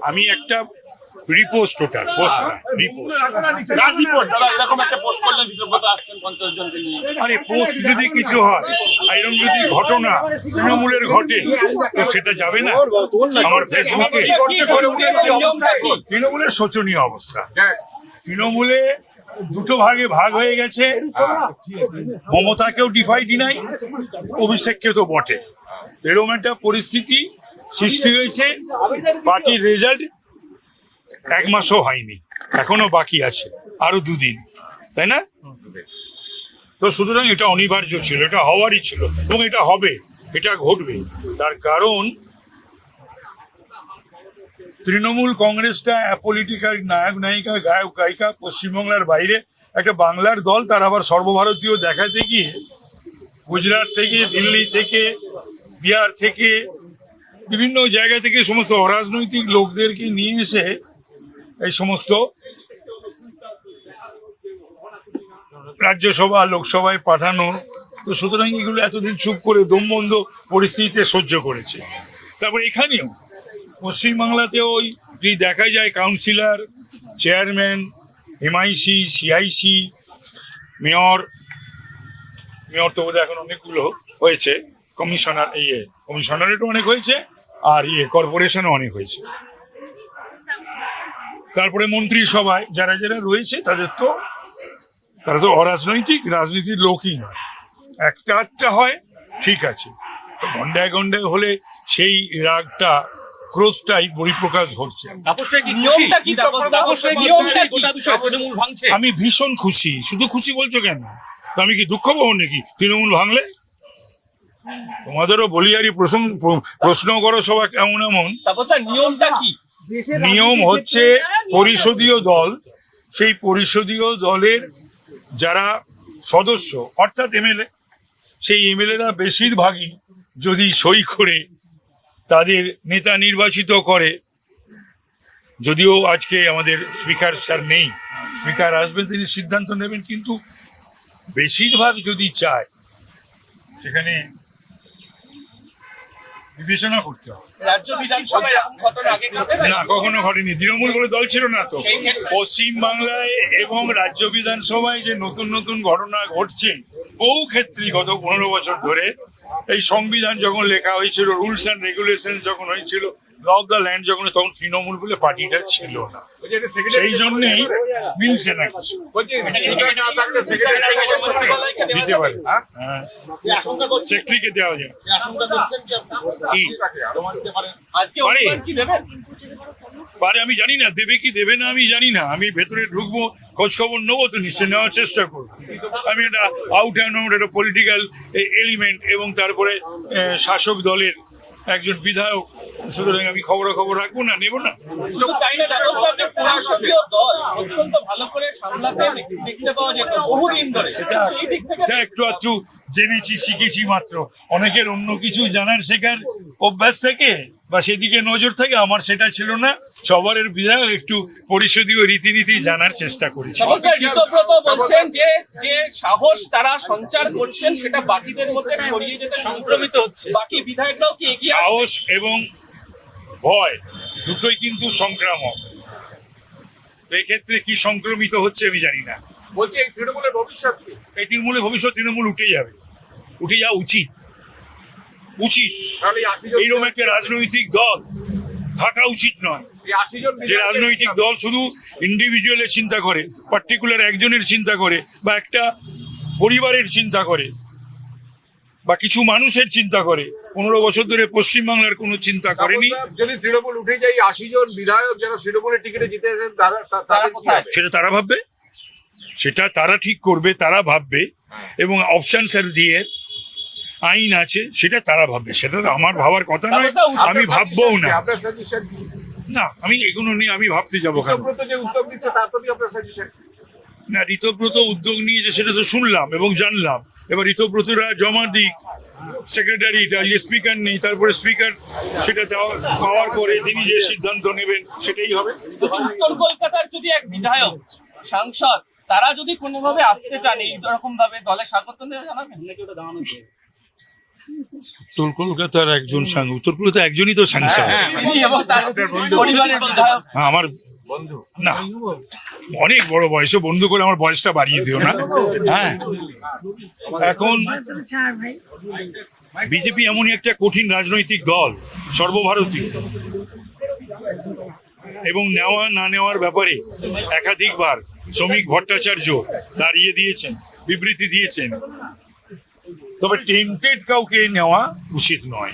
আমি একটা রিপোস্ট, ওটা পোস্ট না, রিপোস্ট। আরে পোস্ট যদি কিছু হয়, এরকম যদি ঘটনা তৃণমূলের ঘটে, তো সেটা যাবে না আমার ফেসবুকে। তৃণমূলের শোচনীয় অবস্থা। তৃণমূলে দুটো ভাগে ভাগ হয়ে গেছে। মমতাকেও ডিনাই, অভিষেককেও তো বটে। এরকম একটা পরিস্থিতি সৃষ্টি হয়েছে। পার্টির রেজাল্ট 1 মাসও হয়নি, এখনো বাকি আছে আরো 2 দিন, তাই না? তো সুতরাং এটা অনিবার্য ছিল, এটা হওয়ারই ছিল এবং এটা হবে, এটা ঘটবে। তার কারণ তৃণমূল কংগ্রেসটা অ্যাপলিটিক্যাল নায়ক নায়িকা গায়ক গায়িকা পশ্চিমবাংলার বাইরে একটা বাংলার দল, তার আবার সর্বভারতীয় দেখাতে গিয়ে গুজরাট থেকে, দিল্লি থেকে, বিহার থেকে, বিভিন্ন জায়গা থেকে সমস্ত অরাজনৈতিক লোকদেরকে নিয়ে এসে এই সমস্ত রাজ্যসভা লোকসভায় পাঠানো। তো সুতরাং এগুলো এতদিন চুপ করে দমবন্ধ পরিস্থিতিতে সহ্য করেছে। তারপর এখানেও পশ্চিমবাংলাতেও ওই যে দেখা যায় councillor, chairman, MIC, CIC, mayor তো বোধহয় এখন অনেকগুলো হয়েছে, কমিশনারেটও অনেক হয়েছে, আর কর্পোরেশনও অনেক হয়েছে। তারপরে মন্ত্রিসভায় যারা যারা রয়েছে তারা তো অরাজনৈতিক, রাজনীতির লোকই নয়। একটা আধটা হয়, ঠিক আছে, তো গন্ডায় গন্ডায় হলে সেই রাগটা, ক্রোধটাই বহিঃপ্রকাশ ঘটছে। আমি ভীষণ খুশি। শুধু খুশি বলছো কেন? তো আমি কি দুঃখ পাবো নাকি তৃণমূল ভাঙলে? তোমাদেরও বলিয়ারি প্রশ্ন করো সবাই এমন এমন। নিয়মটা কি? নিয়ম হচ্ছে পরিষদীয় দল, সেই পরিষদীয় দলের যারা সদস্য অর্থাৎ এমএলএ, সেই এমএলএরা বেশিরভাগই যদি সই করে তাদের নেতা নির্বাচিত করে, যদিও আজকে আমাদের স্পিকার স্যার নেই, স্পিকার আসবেন, তিনি সিদ্ধান্ত নেবেন, কিন্তু বেশিরভাগ যদি চায় সেখানে বিবেচনা করতে হবে। না, কখনো ঘটেনি। তৃণমূল বলে দল ছিল না তো। পশ্চিম বাংলায় এবং রাজ্য বিধানসভায় যে নতুন নতুন ঘটনা ঘটছে বহু ক্ষেত্রেই গত 15 বছর ধরে, এই সংবিধান যখন লেখা হয়েছিল, রুলস অ্যান্ড রেগুলেশন যখন হয়েছিল, ল অফ দ্য ল্যান্ড যখন, তখন তৃণমূল বলে পার্টিটা ছিল না। সেই জন্যেই মিলছে না কিছু দিতে পারে। হ্যাঁ, সেক্রেটারিকে দেওয়া যায় পারে, আমি জানি না দেবে কি দেবে না, আমি জানি না। আমি ভেতরে ঢুকবো, খোঁজ খবর নেবো, তো নিশ্চয় নেওয়ার চেষ্টা করবো। আমি একটা আউট অ্যান্ড আউট একটা পলিটিক্যাল এলিমেন্ট এবং তারপরে শাসক দলের একজন বিধায়ক, সুতরাং আমি খবর রাখবো না, নেবো না। সেটা একটু আধটু জেনেছি, শিখেছি মাত্র। অনেকের অন্য কিছু জানার শেখার অভ্যাস থাকে বা সেদিকে নজর থাকে, আমার সেটা ছিল না। সবার বিধায়ক একটু পরিষদীয় রীতিনীতি জানার চেষ্টা করেছি। বলছেন যে সাহস তারা সঞ্চার করছেন, সেটা বাকিদের মধ্যে ছড়িয়ে যেতে সংক্রমিত হচ্ছে। বাকি বিধায়করাও কি সাহস এবং ভয় দুটোই কিন্তু সংক্রামক। এক্ষেত্রে কি সংক্রমিত হচ্ছে আমি জানি না। বলছি এই তৃণমূলের ভবিষ্যৎ কি? এই তৃণমূলের ভবিষ্যৎ, তৃণমূল উঠে যাবে, উঠে যাওয়া উচিত। এইরকম একটা রাজনৈতিক দল থাকা উচিত নয়, যে রাজনৈতিক দল শুধু ইন্ডিভিজুয়ালের চিন্তা করে, পার্টিকুলার একজনের চিন্তা করে, বা একটা পরিবারের চিন্তা করে, বা কিছু মানুষের চিন্তা করে। 15 বছর ধরে পশ্চিমবাংলার কোনো চিন্তা করেনি। যদি তৃণমূল উঠে যায়, 80 জন বিধায়ক যারা তৃণমূলের টিকিটে জিতে সেটা তারা ভাববে, সেটা তারা ঠিক করবে, তারা ভাববে, এবং অপশন স্যার দিয়ে আইন আছে, সেটা তারা ভাববে। সেটা আমার ভাবার কথা নয়, আমি ভাববো না। না, আমি এগুলো নিয়ে আমি ভাবতে যাবো কেন? না, ঋতব্রত উদ্যোগ নিয়েছে সেটা তো শুনলাম এবং জানলাম। এবার ঋতব্রতরা জমা দিক সেক্রেটারিটা, স্পিকার নেই, তারপরে স্পিকার সেটা পাওয়ার পরে তিনি যে সিদ্ধান্ত নেবেন সেটাই হবে। উত্তর কলকাতার যদি এক বিধায়ক, সাংসদ, তারা যদি কোনোভাবে আসতে চান, এই রকম ভাবে দলে স্বাগত জানাবেন নাকি? ওটা জানানো উত্তর কলকাতার একজন উত্তর কলকাতা একজনই তো সাংসদ। তিনি এবং তার পরিবারের বিধায়ক। হ্যাঁ, আমার বন্ধু না অনেক বড় বয়সে বন্ধু করে আমার বয়সটা বাড়িয়ে দিও না। হ্যাঁ, এখন বিজেপি এমনই একটা কঠিন রাজনৈতিক দল, সর্বভারতীয়, এবং নেওয়া না নেওয়ার ব্যাপারে একাধিকবার শ্রমিক ভট্টাচার্য দাঁড়িয়ে দিয়েছেন, বিবৃতি দিয়েছেন। তবে টেন্টেড কাউকে নেওয়া উচিত নয়।